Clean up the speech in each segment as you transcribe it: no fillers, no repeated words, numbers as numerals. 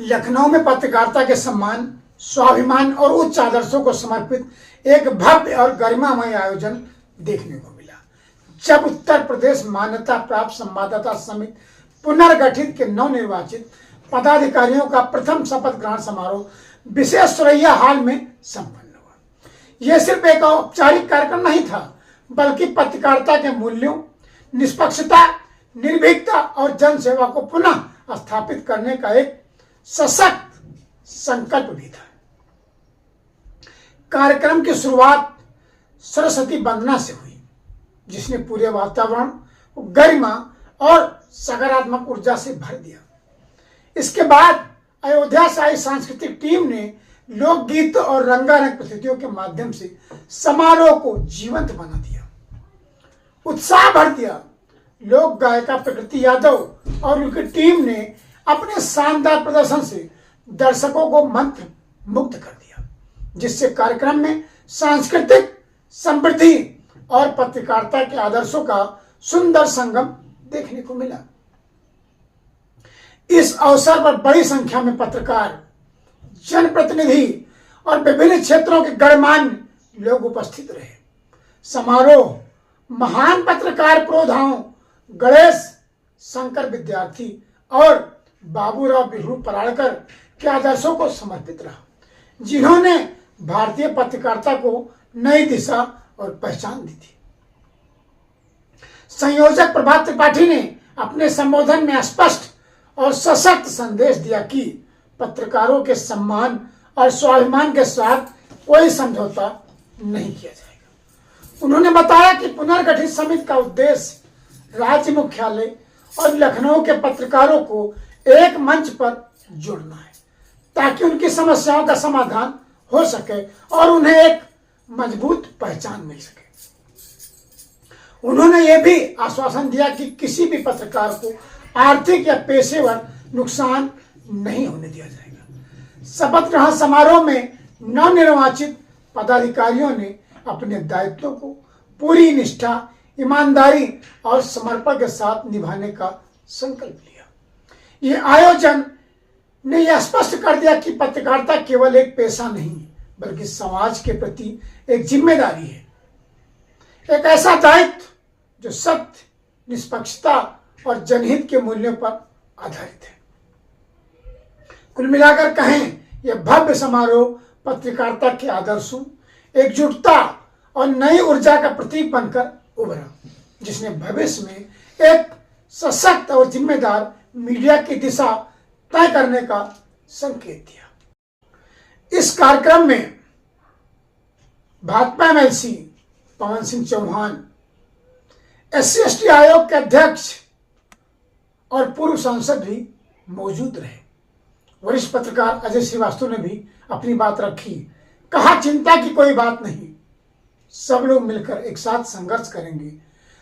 लखनऊ में पत्रकारिता के सम्मान, स्वाभिमान और उच्च आदर्शों को समर्पित एक भव्य और गरिमामय आयोजन देखने को मिला, जब उत्तर प्रदेश मान्यता प्राप्त संवाददाता समिति पुनर्गठित के नवनिर्वाचित पदाधिकारियों का प्रथम शपथ ग्रहण समारोह विशेष सुरैया हॉल में संपन्न हुआ। यह सिर्फ एक औपचारिक कार्यक्रम नहीं था, बल्कि पत्रकारिता के मूल्यों, निष्पक्षता, निर्भीकता और जनसेवा को पुनः स्थापित करने का एक सशक्त संकल्प भी था। कार्यक्रम की शुरुआत सरस्वती वंदना से हुई, जिसने पूरे वातावरण को गरिमा और सकारात्मक ऊर्जा से भर दिया। इसके बाद अयोध्या से आई सांस्कृतिक टीम ने लोकगीत और रंगारंग प्रस्तुतियों के माध्यम से समारोह को जीवंत बना दिया, उत्साह भर दिया। लोक गायिका प्रकृति यादव और उनकी टीम ने अपने शानदार प्रदर्शन से दर्शकों को मंत्र मुग्ध कर दिया, जिससे कार्यक्रम में सांस्कृतिक समृद्धि और पत्रकारिता के आदर्शों का सुंदर संगम देखने को मिला। इस अवसर पर बड़ी संख्या में पत्रकार, जनप्रतिनिधि और विभिन्न क्षेत्रों के गणमान्य लोग उपस्थित रहे। समारोह महान पत्रकार प्रोधाओं गणेश शंकर विद्यार्थी और बाबूराव बिरहू पराड़कर के आदर्शों को समर्पित रहा, जिन्होंने भारतीय पत्रकारिता को नई दिशा और पहचान दी थी। संयोजक प्रभात त्रिपाठी ने अपने संबोधन में स्पष्ट और सशक्त संदेश दिया कि पत्रकारों के सम्मान और स्वाभिमान के साथ कोई समझौता नहीं किया जाएगा। उन्होंने बताया कि पुनर्गठित समिति का उद्देश्य राज्य मुख्यालय और लखनऊ के पत्रकारों को एक मंच पर जोड़ना है, ताकि उनकी समस्याओं का समाधान हो सके और उन्हें एक मजबूत पहचान मिल सके। उन्होंने यह भी आश्वासन दिया कि किसी भी पत्रकार को आर्थिक या पेशेवर नुकसान नहीं होने दिया जाएगा। शपथ ग्रहण समारोह में नवनिर्वाचित पदाधिकारियों ने अपने दायित्वों को पूरी निष्ठा, ईमानदारी और समर्पण के साथ निभाने का संकल्प लिया। यह आयोजन ने यह स्पष्ट कर दिया कि पत्रकारिता केवल एक पेशा नहीं, बल्कि समाज के प्रति एक जिम्मेदारी है, एक ऐसा दायित्व जो सत्य, निष्पक्षता और जनहित के मूल्यों पर आधारित है। कुल मिलाकर कहें, यह भव्य समारोह पत्रकारिता के आदर्शों, एकजुटता और नई ऊर्जा का प्रतीक बनकर उभरा, जिसने भविष्य में एक सशक्त और जिम्मेदार मीडिया की दिशा तय करने का संकेत दिया। इस कार्यक्रम में भाजपा एमएलसी पवन सिंह चौहान, SC/ST आयोग के अध्यक्ष और पूर्व सांसद भी मौजूद रहे। वरिष्ठ पत्रकार अजय श्रीवास्तव ने भी अपनी बात रखी, कहा चिंता की कोई बात नहीं, सब लोग मिलकर एक साथ संघर्ष करेंगे।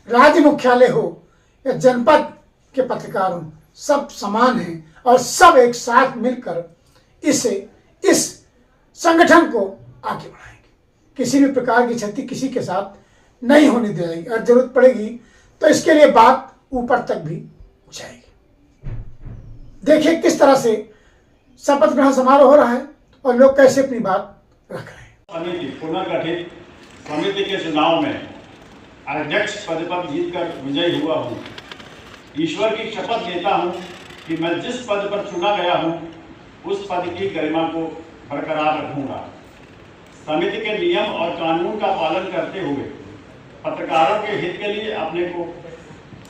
राज्य मुख्यालय हो या जनपद के पत्रकार हो, सब समान हैं और सब एक साथ मिलकर इस संगठन को आगे बढ़ाएंगे। किसी भी प्रकार की क्षति किसी के साथ नहीं होने दी जाएगी और जरूरत पड़ेगी तो इसके लिए बात ऊपर तक भी जाएगी। देखिए किस तरह से शपथ ग्रहण समारोह हो रहा है और लोग कैसे अपनी बात रख रहे हैं। पुनर्गठित समिति के चुनाव में अध्यक्ष पद पर जीतकर विजयी हुआ हूँ। ईश्वर की शपथ लेता हूँ कि मैं जिस पद पर चुना गया हूँ उस पद की गरिमा को बरकरार रखूँगा। समिति के नियम और कानून का पालन करते हुए पत्रकारों के हित के लिए अपने को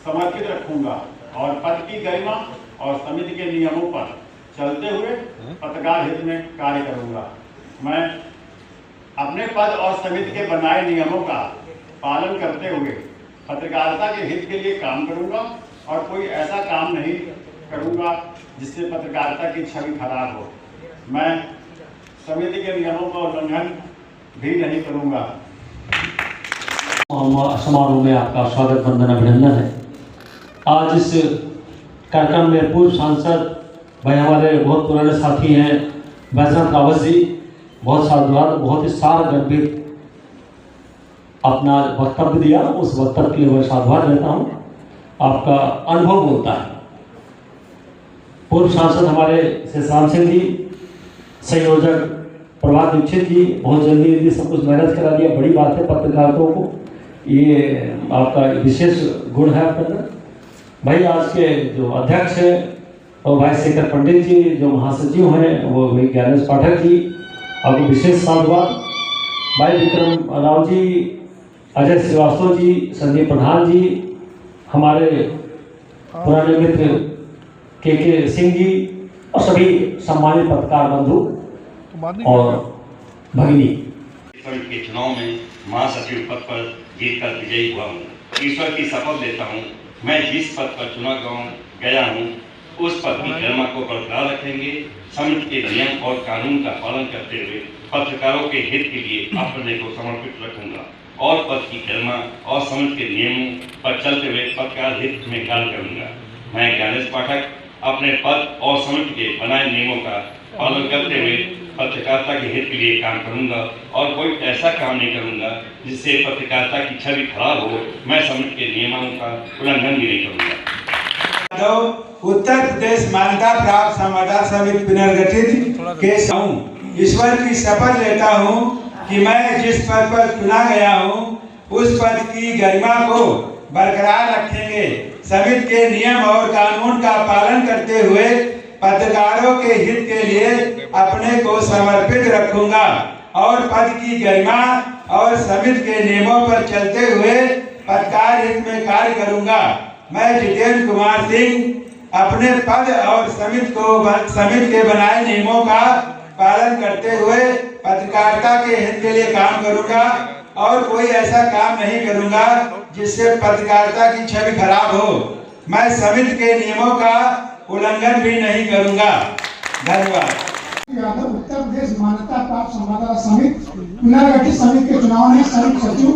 समर्पित रखूँगा और पद की गरिमा और समिति के नियमों पर चलते हुए पत्रकार हित में कार्य करूँगा। मैं अपने पद और समिति के बनाए नियमों का पालन करते हुए पत्रकारिता के हित के लिए काम करूंगा और कोई ऐसा काम नहीं करूंगा जिससे पत्रकारिता की छवि खराब हो। मैं समिति के नियमों का उल्लंघन भी नहीं करूंगा। समारोह में आपका स्वागत, वंदन, अभिनंदन है। आज इस कार्यक्रम में पूर्व सांसद भाई, हमारे बहुत पुराने साथी हैं वैजनाथ रावत जी, बहुत साधुवाद, बहुत ही सारगर्भित अपना वक्तव्य दिया। उस वक्तव्य के लिए मैं साधुवाद देता हूँ। आपका अनुभव बोलता है। पूर्व सांसद हमारे शेषराम सिंह जी, संयोजक प्रभात दीक्षित जी, बहुत जल्दी सब कुछ मैनेज करा दिया। बड़ी बात है पत्रकारिता को, ये आपका विशेष गुण है आपके अंदर। भाई आज के जो अध्यक्ष हैं और भाई शेखर पंडित जी, जो महासचिव हैं वो भाई ज्ञानेश पाठक जी, आपको विशेष साधुवाद। भाई विक्रम राव जी, अजय श्रीवास्तव जी, संदीप प्रधान जी, हमारे पुराने मित्र के सिंह जी और सभी सम्मानित पत्रकार बंधु और भगिनी। समिति के चुनाव में महासचिव पद पर जीतकर विजयी हुआ हूँ। ईश्वर की शपथ लेता हूँ, मैं जिस पद पर चुना गया हूँ उस पद की गरिमा को बरकरार रखेंगे। समिति के नियम और कानून का पालन करते हुए पत्रकारों के हित के लिए अपने को समर्पित रखूंगा और पद की गरिमा और समिति के नियमों पर चलते हुए पत्रकार हित में कार्य करूंगा। मैं ज्ञानेश पाठक अपने पद और समिति के बनाए नियमों का पालन करते हुए पत्रकारिता के हित के लिए काम करूंगा और कोई ऐसा काम नहीं करूंगा जिससे पत्रकारिता की छवि खराब हो। मैं समिति के नियमों का उल्लंघन भी नहीं करूंगा। तो उत्तर प्रदेश मान्यता प्राप्त समाचार समिति पुनर्गठित के ईश्वर की शपथ लेता हूं कि मैं जिस पद पर चुना गया हूं उस पद की गरिमा को बरकरार रखेंगे। समिति के नियम और कानून का पालन करते हुए पत्रकारों के हित के लिए अपने को समर्पित रखूंगा और पद की गरिमा और समिति के नियमों पर चलते हुए पत्रकार हित में कार्य करूंगा। मैं जितेंद्र कुमार सिंह अपने पद और समिति के बनाए नियमों का पालन करते हुए पत्रकारिता के हित के लिए काम करूंगा और कोई ऐसा काम नहीं करूंगा जिससे पत्रकारिता की छवि खराब हो। मैं समिति के नियमों का उल्लंघन भी नहीं करूंगा। धन्यवाद। यादव उत्तर प्रदेश मान्यता प्राप्त संवाददाता समिति पुनर्गठित समिति के चुनाव में संयुक्त सचिव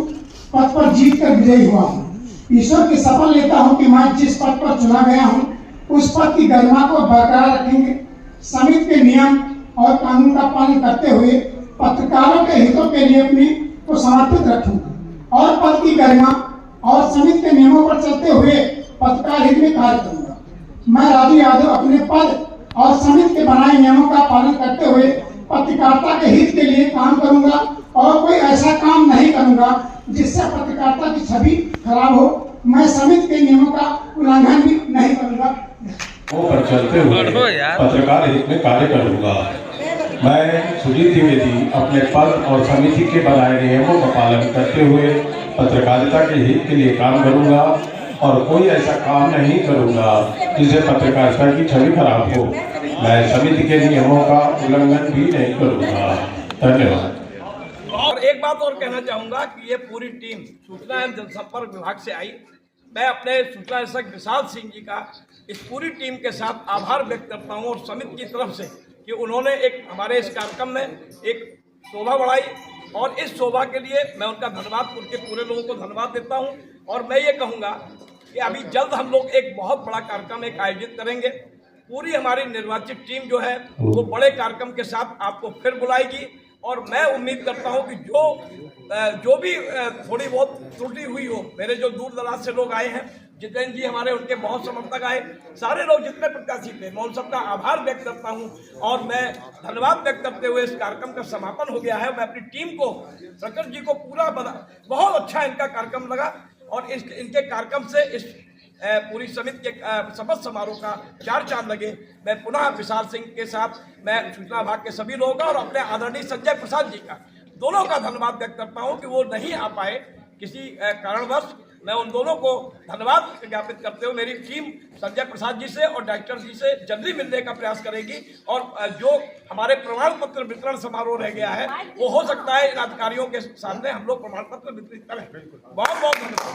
पद पर जीतकर विजयी हुआ हूँ। ईश्वर की शपथ लेता हूँ कि मैं जिस पद पर चुना गया हूँ उस पद की गरिमा को बरकरार रखेंगे। समिति के नियम और कानून का पालन करते हुए पत्रकारों के हितों के लिए अपने को समर्पित रखूंगा और पद की गरिमा और समिति के नियमों पर चलते हुए पत्रकार हित में कार्य करूंगा। मैं राजू यादव अपने पद और समिति के बनाए नियमों का पालन करते हुए पत्रकारिता के हित के लिए काम करूंगा और कोई ऐसा काम नहीं करूंगा जिससे पत्रकारिता की छवि खराब हो। मैं समिति के नियमों का उल्लंघन भी नहीं करूंगा। पर चलते हुए पत्रकार हित में कार्य करूंगा। मैं सुजीत द्विवेदी अपने पद और समिति के बनाए नियमों का पालन करते हुए पत्रकारिता के हित के लिए काम करूंगा और कोई ऐसा काम नहीं करूंगा जिससे पत्रकारिता की छवि खराब हो। मैं समिति के नियमों का उल्लंघन भी नहीं करूंगा। धन्यवाद। और एक बात और कहना चाहूंगा कि ये पूरी टीम सूचना एवं जनसंपर्क विभाग से आई। मैं अपने सूचना निदेशक विशाल सिंह जी का इस पूरी टीम के साथ आभार व्यक्त करता हूं और समिति की तरफ से कि उन्होंने हमारे इस कार्यक्रम में एक शोभा बढ़ाई और इस शोभा के लिए मैं उनका धन्यवाद, उनके पूरे लोगों को धन्यवाद देता हूं। और मैं ये कहूँगा कि अभी जल्द हम लोग एक बहुत बड़ा कार्यक्रम आयोजित करेंगे। पूरी हमारी निर्वाचित टीम जो है वो बड़े कार्यक्रम के साथ आपको फिर बुलाएगी और मैं उम्मीद करता हूं कि जो भी थोड़ी बहुत त्रुटि हुई हो, मेरे जो दूर दराज से लोग आए हैं, जितेंद्र जी हमारे, उनके बहुत समर्थक आए, सारे लोग जितने प्रत्याशी थे, मैं उन सबका आभार व्यक्त करता हूं और मैं धन्यवाद व्यक्त करते हुए इस कार्यक्रम का समापन हो गया है। मैं अपनी टीम को, प्रकट जी को पूरा बहुत अच्छा इनका कार्यक्रम लगा और इनके कार्यक्रम से इस पूरी समिति के शपथ समारोह का चार चांद लगे। मैं पुनः विशाल सिंह के साथ मैं सूचना विभाग के सभी लोगों का और अपने आदरणीय संजय प्रसाद जी का, दोनों का धन्यवाद व्यक्त करता हूं कि वो नहीं आ पाए किसी कारणवश। मैं उन दोनों को धन्यवाद ज्ञापित करते हुए मेरी टीम संजय प्रसाद जी से और डायरेक्टर जी से जल्दी मिलने का प्रयास करेगी और जो हमारे प्रमाण पत्र वितरण समारोह रह गया है वो हो सकता है इन अधिकारियों के सामने हम लोग प्रमाण पत्र वितरित करें। बहुत बहुत धन्यवाद।